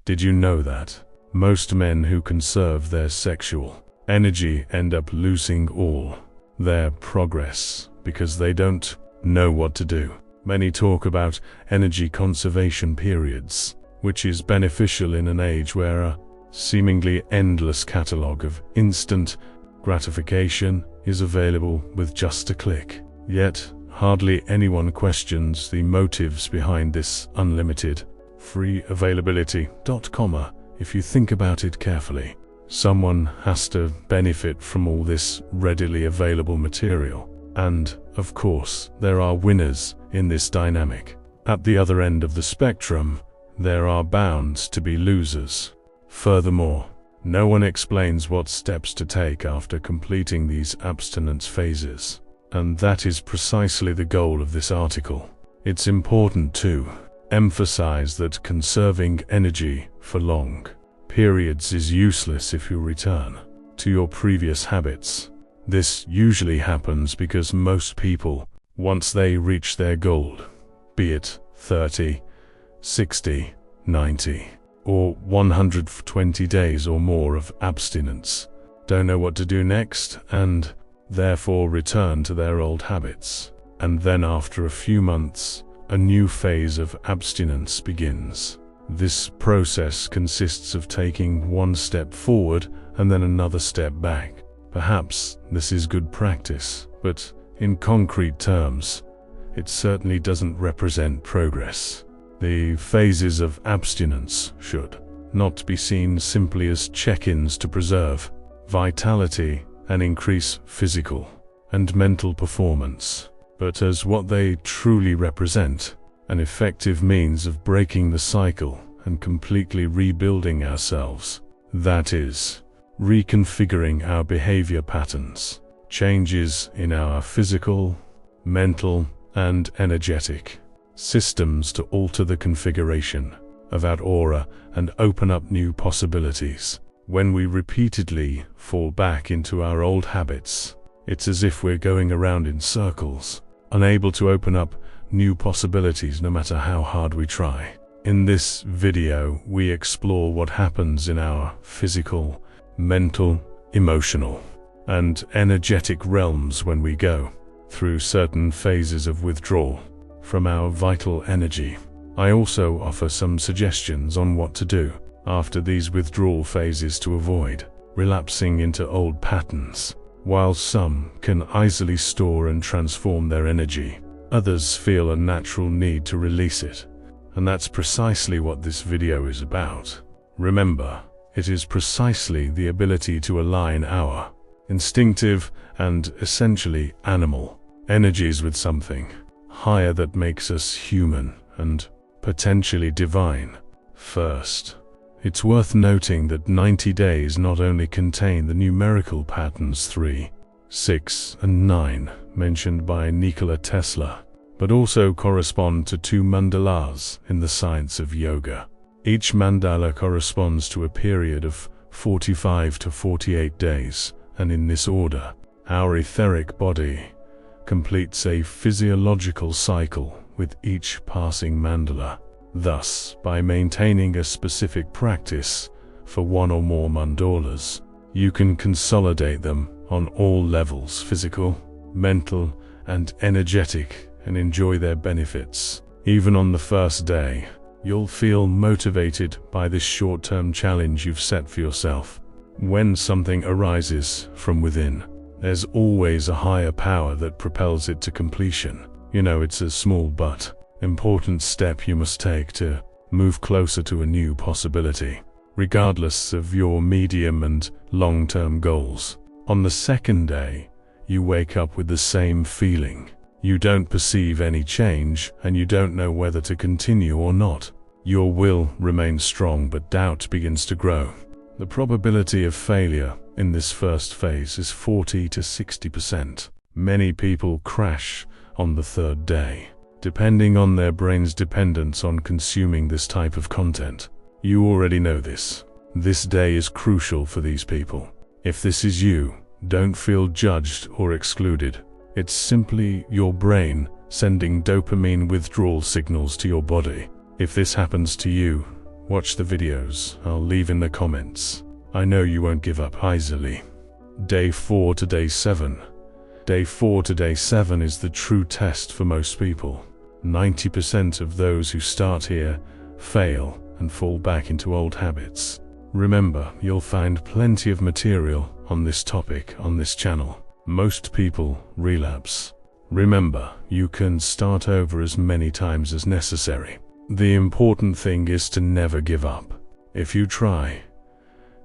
Did you know that most men who conserve their sexual energy end up losing all their progress because they don't know what to do? Many talk about energy conservation periods, which is beneficial in an age where a seemingly endless catalog of instant gratification is available with just a click. Yet, hardly anyone questions the motives behind this unlimited free availability. If you think about it carefully, someone has to benefit from all this readily available material. And, of course, there are winners in this dynamic. At the other end of the spectrum, there are bound to be losers. Furthermore, no one explains what steps to take after completing these abstinence phases. And that is precisely the goal of this article. It's important to emphasize that conserving energy for long periods is useless if you return to your previous habits. This usually happens because most people, once they reach their goal, be it 30, 60, 90, or 120 days or more of abstinence, don't know what to do next and therefore return to their old habits. And then after a few months, a new phase of abstinence begins. This process consists of taking one step forward and then another step back. Perhaps this is good practice, but in concrete terms, it certainly doesn't represent progress. The phases of abstinence should not be seen simply as check-ins to preserve vitality and increase physical and mental performance, but as what they truly represent, an effective means of breaking the cycle and completely rebuilding ourselves. That is, reconfiguring our behavior patterns, changes in our physical, mental, and energetic systems to alter the configuration of our aura and open up new possibilities. When we repeatedly fall back into our old habits, it's as if we're going around in circles, unable to open up new possibilities no matter how hard we try. In this video, we explore what happens in our physical, mental, emotional, and energetic realms when we go through certain phases of withdrawal from our vital energy. I also offer some suggestions on what to do after these withdrawal phases to avoid relapsing into old patterns. While some can easily store and transform their energy, others feel a natural need to release it. And that's precisely what this video is about. Remember, it is precisely the ability to align our instinctive and essentially animal energies with something higher that makes us human and potentially divine. First, it's worth noting that 90 days not only contain the numerical patterns 3, 6, and 9 mentioned by Nikola Tesla, but also correspond to 2 mandalas in the science of yoga. Each mandala corresponds to a period of 45 to 48 days, and in this order, our etheric body completes a physiological cycle with each passing mandala. Thus, by maintaining a specific practice for one or more mandalas, you can consolidate them on all levels, physical, mental, and energetic, and enjoy their benefits. Even on the first day, you'll feel motivated by this short-term challenge you've set for yourself. When something arises from within, there's always a higher power that propels it to completion. You know, it's a small but important step you must take to move closer to a new possibility, regardless of your medium and long-term goals. On the second day, you wake up with the same feeling. You don't perceive any change, and you don't know whether to continue or not. Your will remains strong, but doubt begins to grow. The probability of failure in this first phase is 40 to 60%. Many people crash on the third day, depending on their brain's dependence on consuming this type of content. You already know this. This day is crucial for these people. If this is you, don't feel judged or excluded. It's simply your brain sending dopamine withdrawal signals to your body. If this happens to you, Watch the videos I'll leave in the comments. I know you won't give up easily. Day 4 to day 7. Day 4 to day 7 is the true test for most people. 90% of those who start here fail and fall back into old habits. Remember, you'll find plenty of material on this topic on this channel. Most people relapse. Remember, you can start over as many times as necessary. The important thing is to never give up. If you try,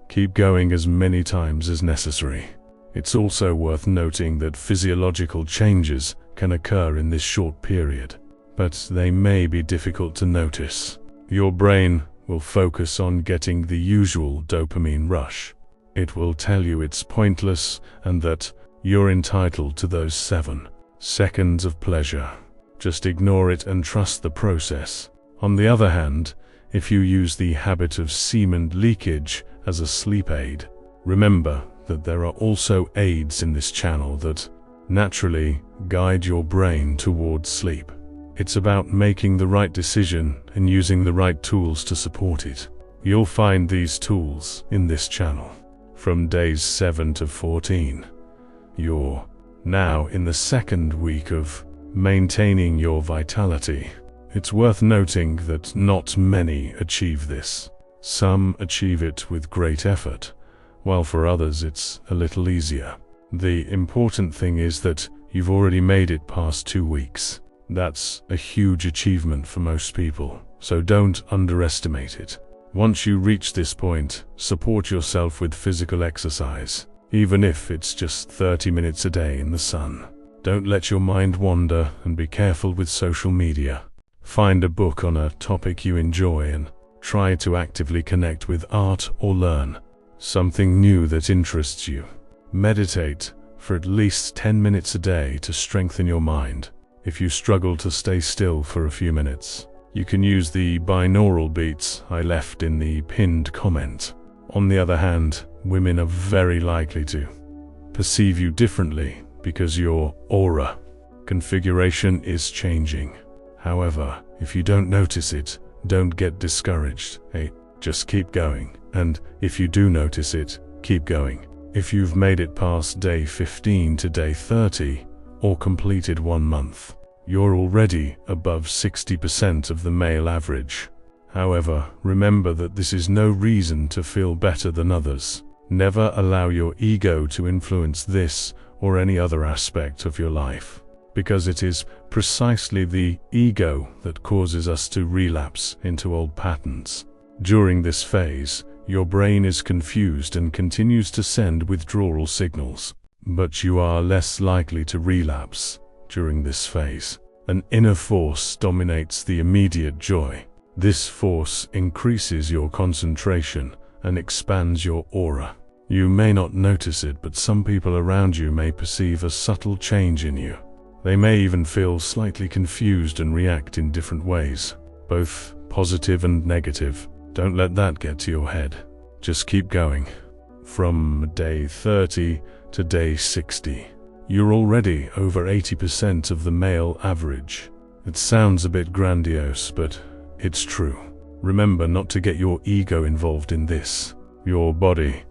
keep going as many times as necessary. It's also worth noting that physiological changes can occur in this short period, but they may be difficult to notice. Your brain will focus on getting the usual dopamine rush. It will tell you it's pointless and that you're entitled to those 7 seconds of pleasure. Just ignore it and trust the process. On the other hand, if you use the habit of semen leakage as a sleep aid, remember that there are also aids in this channel that naturally guide your brain towards sleep. It's about making the right decision and using the right tools to support it. You'll find these tools in this channel. From days 7 to 14. You're now in the second week of maintaining your vitality. It's worth noting that not many achieve this. Some achieve it with great effort, while for others it's a little easier. The important thing is that you've already made it past 2 weeks. That's a huge achievement for most people, so don't underestimate it. Once you reach this point, support yourself with physical exercise, even if it's just 30 minutes a day in the sun. Don't let your mind wander and be careful with social media. Find a book on a topic you enjoy and try to actively connect with art or learn something new that interests you. Meditate for at least 10 minutes a day to strengthen your mind. If you struggle to stay still for a few minutes, you can use the binaural beats I left in the pinned comment. On the other hand, women are very likely to perceive you differently because your aura configuration is changing. However, if you don't notice it, don't get discouraged. Just keep going. And if you do notice it, keep going. If you've made it past day 15 to day 30, or completed 1 month, you're already above 60% of the male average. However, remember that this is no reason to feel better than others. Never allow your ego to influence this or any other aspect of your life, because it is precisely the ego that causes us to relapse into old patterns. During this phase, your brain is confused and continues to send withdrawal signals, but you are less likely to relapse during this phase. An inner force dominates the immediate joy. This force increases your concentration and expands your aura. You may not notice it, but some people around you may perceive a subtle change in you. They may even feel slightly confused and react in different ways, both positive and negative. Don't let that get to your head. Just keep going. From day 30 to day 60, you're already over 80% of the male average. It sounds a bit grandiose, but it's true. Remember not to get your ego involved in this. Your body,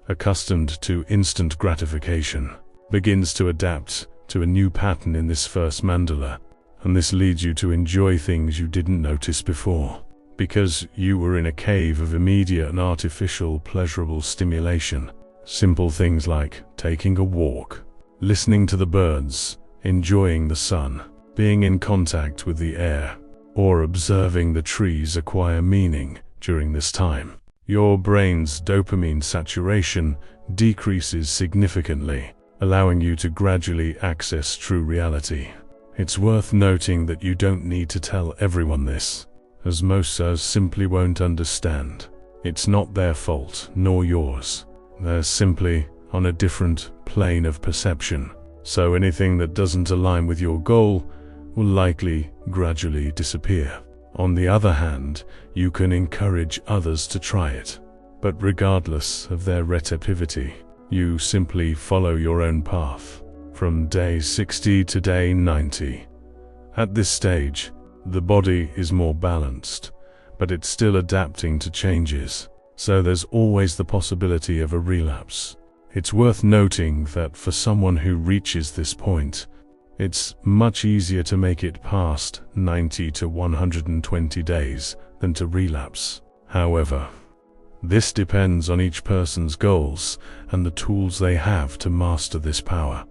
accustomed to instant gratification, begins to adapt to a new pattern in this first mandala, and this leads you to enjoy things you didn't notice before, because you were in a cave of immediate and artificial pleasurable stimulation. Simple things like taking a walk, listening to the birds, enjoying the sun, being in contact with the air, or observing the trees acquire meaning during this time. Your brain's dopamine saturation decreases significantly, allowing you to gradually access true reality. It's worth noting that you don't need to tell everyone this, as most simply won't understand. It's not their fault, nor yours. They're simply on a different plane of perception, so anything that doesn't align with your goal will likely gradually disappear. On the other hand, you can encourage others to try it, but regardless of their receptivity, you simply follow your own path. From day 60 to day 90. At this stage, the body is more balanced, but it's still adapting to changes, so there's always the possibility of a relapse. It's worth noting that for someone who reaches this point, it's much easier to make it past 90 to 120 days than to relapse. However, this depends on each person's goals and the tools they have to master this power.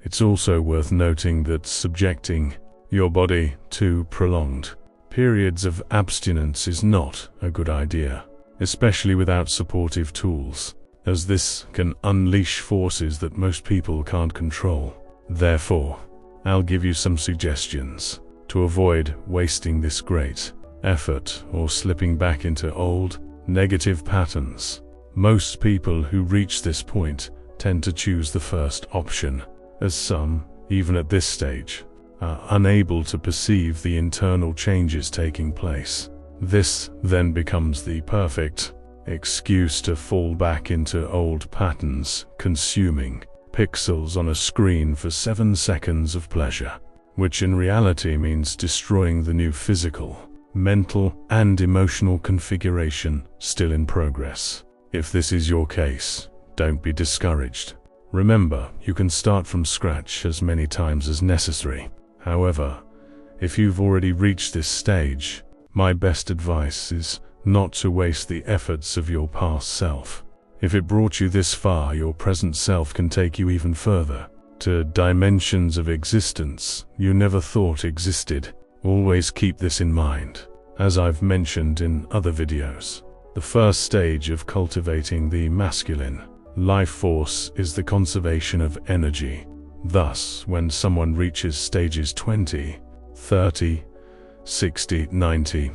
It's also worth noting that subjecting your body to prolonged periods of abstinence is not a good idea, especially without supportive tools, as this can unleash forces that most people can't control. Therefore, I'll give you some suggestions to avoid wasting this great effort or slipping back into old, negative patterns. Most people who reach this point tend to choose the first option, as some, even at this stage, are unable to perceive the internal changes taking place. This then becomes the perfect excuse to fall back into old patterns, consuming pixels on a screen for 7 seconds of pleasure, which in reality means destroying the new physical, mental, and emotional configuration still in progress. If this is your case, don't be discouraged. Remember, you can start from scratch as many times as necessary. However, if you've already reached this stage, my best advice is not to waste the efforts of your past self. If it brought you this far, your present self can take you even further, to dimensions of existence you never thought existed. Always keep this in mind. As I've mentioned in other videos, the first stage of cultivating the masculine life force is the conservation of energy. Thus, when someone reaches stages 20, 30, 60, 90,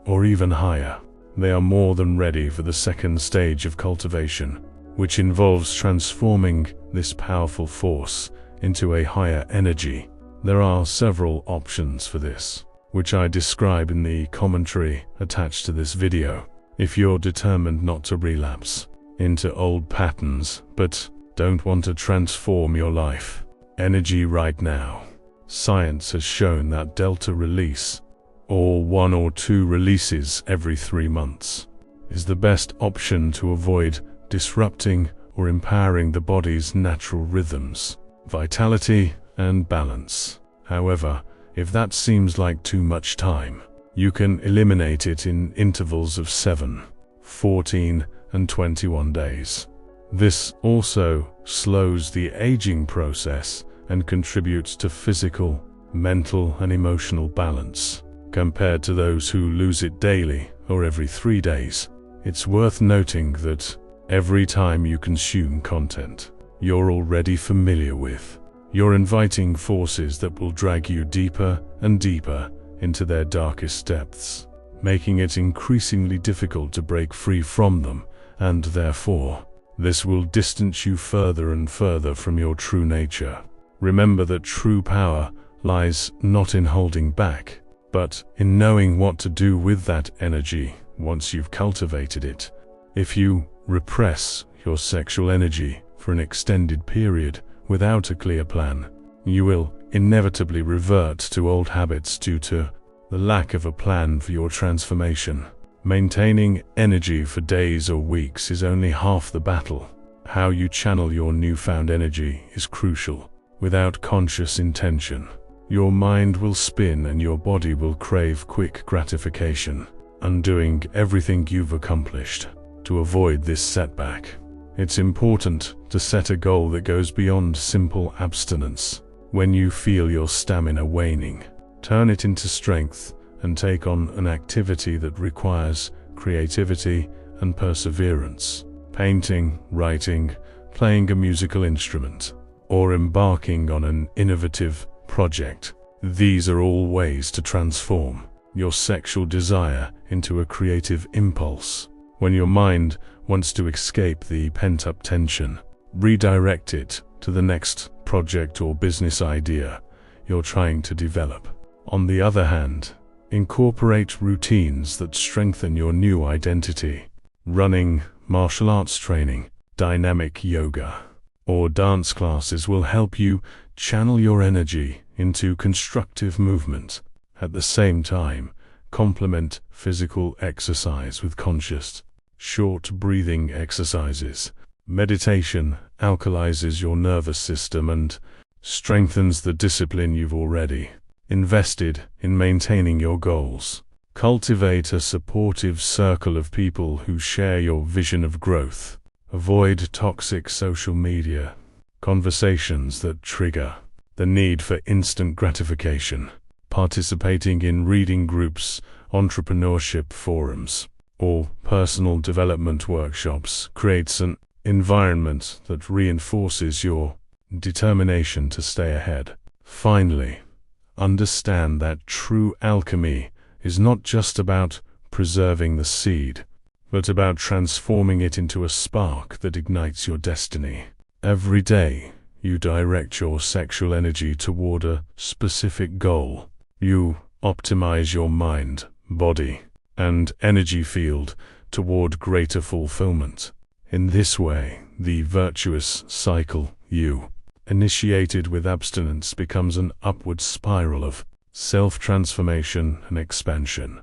or even higher, they are more than ready for the second stage of cultivation, which involves transforming this powerful force into a higher energy. There are several options for this, which I describe in the commentary attached to this video. If you're determined not to relapse into old patterns, but don't want to transform your life energy right now, science has shown that delta release, or 1 or 2 releases every 3 months, is the best option to avoid disrupting or empowering the body's natural rhythms, vitality, and balance. However, if that seems like too much time, you can eliminate it in intervals of 7, 14, and 21 days. This also slows the aging process and contributes to physical, mental, and emotional balance. Compared to those who lose it daily or every 3 days, it's worth noting that every time you consume content you're already familiar with, you're inviting forces that will drag you deeper and deeper into their darkest depths, making it increasingly difficult to break free from them, and therefore, this will distance you further and further from your true nature. Remember that true power lies not in holding back, but in knowing what to do with that energy once you've cultivated it. If you repress your sexual energy for an extended period without a clear plan, you will inevitably revert to old habits due to the lack of a plan for your transformation. Maintaining energy for days or weeks is only half the battle. How you channel your newfound energy is crucial. Without conscious intention, your mind will spin and your body will crave quick gratification, undoing everything you've accomplished. To avoid this setback, it's important to set a goal that goes beyond simple abstinence. When you feel your stamina waning, turn it into strength and take on an activity that requires creativity and perseverance. Painting, writing, playing a musical instrument, or embarking on an innovative project. These are all ways to transform your sexual desire into a creative impulse. When your mind wants to escape the pent-up tension, redirect it to the next project or business idea you're trying to develop. On the other hand, incorporate routines that strengthen your new identity. Running, martial arts training, dynamic yoga, or dance classes will help you channel your energy into constructive movement. At the same time, Complement physical exercise with conscious, short breathing exercises. Meditation alkalizes your nervous system and strengthens the discipline you've already invested in maintaining your goals. Cultivate a supportive circle of people who share your vision of growth. Avoid toxic social media conversations that trigger the need for instant gratification. Participating in reading groups, entrepreneurship forums, or personal development workshops creates an environment that reinforces your determination to stay ahead. Finally, understand that true alchemy is not just about preserving the seed, but about transforming it into a spark that ignites your destiny. Every day, you direct your sexual energy toward a specific goal. You optimize your mind, body, and energy field toward greater fulfillment. In this way, the virtuous cycle you initiated with abstinence becomes an upward spiral of self-transformation and expansion.